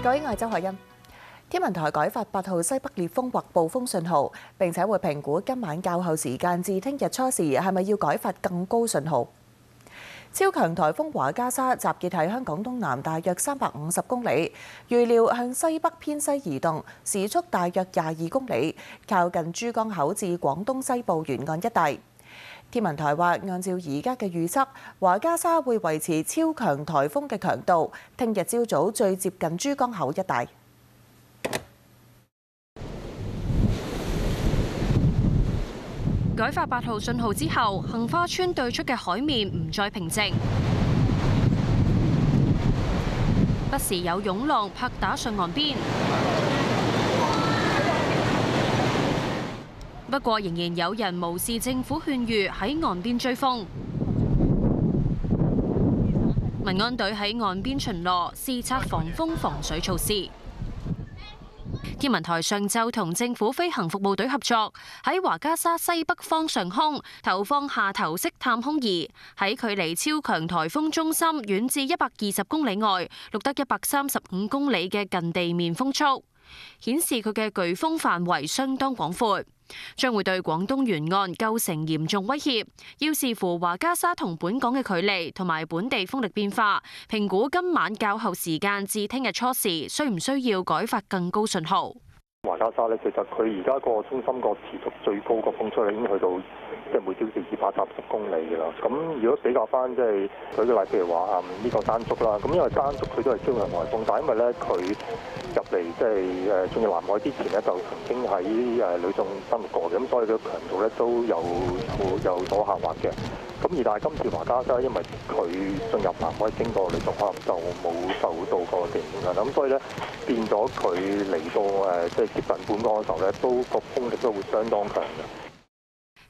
各位外周海欣，天文台改發8號西北烈風或暴風信號，並且會評估今晚較後時間至聽日初時係咪要改發更高信號。超強颱風華加莎集結喺香港東南大約350公里，預料向西北偏西移動，時速大約22公里，靠近珠江口至廣東西部沿岸一帶。天文台話，按照而家嘅預測，華加莎會維持超強颱風嘅強度，聽日朝早最接近珠江口一帶。改發8號信號之後，杏花村對出嘅海面唔再平靜，不時有湧浪拍打上岸邊。不過，仍然有人無視政府勸喻喺岸邊追風。民安隊喺岸邊巡邏，視察防風防水措施。天文台上晝同政府飛行服務隊合作，喺華加莎西北方上空投放下投式探空儀，喺距離超強颱風中心遠至120公里外，錄得135公里嘅近地面風速，顯示佢嘅颶風範圍相當廣闊，將會對廣東沿岸構成嚴重威脅。要視乎華加莎同本港嘅距離同埋本地風力變化，評估今晚較後時間至聽日初時需唔需要改發更高信號。華加莎咧，其實佢而家個中心個持續最高個風速已經去到每小時230公里嘅啦。咁如果比較翻舉個例，譬如話呢個山竹啦，咁因為山竹佢都係超強颱風，但係因為咧佢入嚟進入南海之前咧，就曾經喺呂宋生活過嘅，咁所以佢強度咧都有所下滑嘅。咁而但係今次華加莎，因為佢進入南海經過呂宋，可能就冇受到個地面影響，咁所以咧變咗佢嚟到接近本港嘅時候咧，都個風力都會相當強嘅。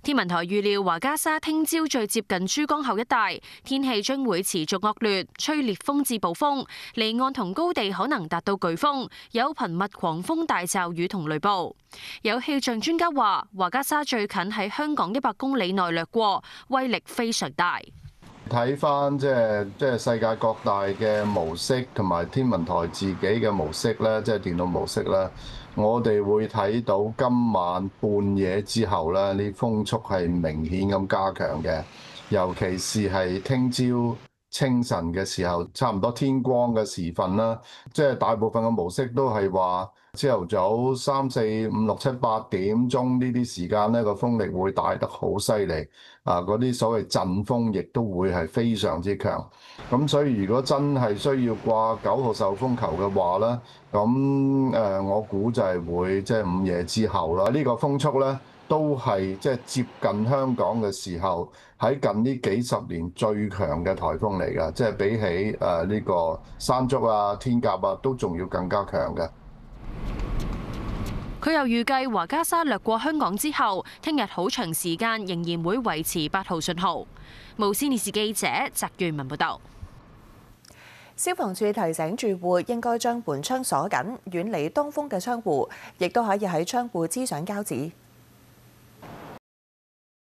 天文台預料華加莎聽朝最接近珠江口一帶，天氣將會持續惡劣，吹烈風至暴風，離岸同高地可能達到颶風，有頻密狂風大驟雨同雷暴。有氣象專家話，華加莎最近喺香港100公里內掠過，威力非常大。睇翻即係世界各大嘅模式同埋天文台自己嘅模式咧，即係電腦模式咧，我哋會睇到今晚半夜之後咧，呢風速係明顯咁加強嘅，尤其是係聽朝清晨嘅時候，差唔多天光嘅時分啦，即係大部分嘅模式都係話朝頭早3、4、5、6、7、8點鐘呢啲時間咧，個風力會大得好犀利，嗰啲所謂陣風亦都會係非常之強。咁所以如果真係需要掛9號受風球嘅話咧，咁我估就係會即係午夜之後啦。呢個風速咧都係即係接近香港嘅時候，喺近呢幾十年最強嘅颱風嚟㗎，即係比起呢個山竹啊、天鴿啊都仲要更加強嘅。佢又預計華加莎掠過香港之後，聽日好長時間仍然會維持8號信號。無線電視記者翟元文報道。消防處提醒住戶應該將門窗鎖緊，遠離當風嘅窗戶，亦都可以喺窗戶黐上膠紙。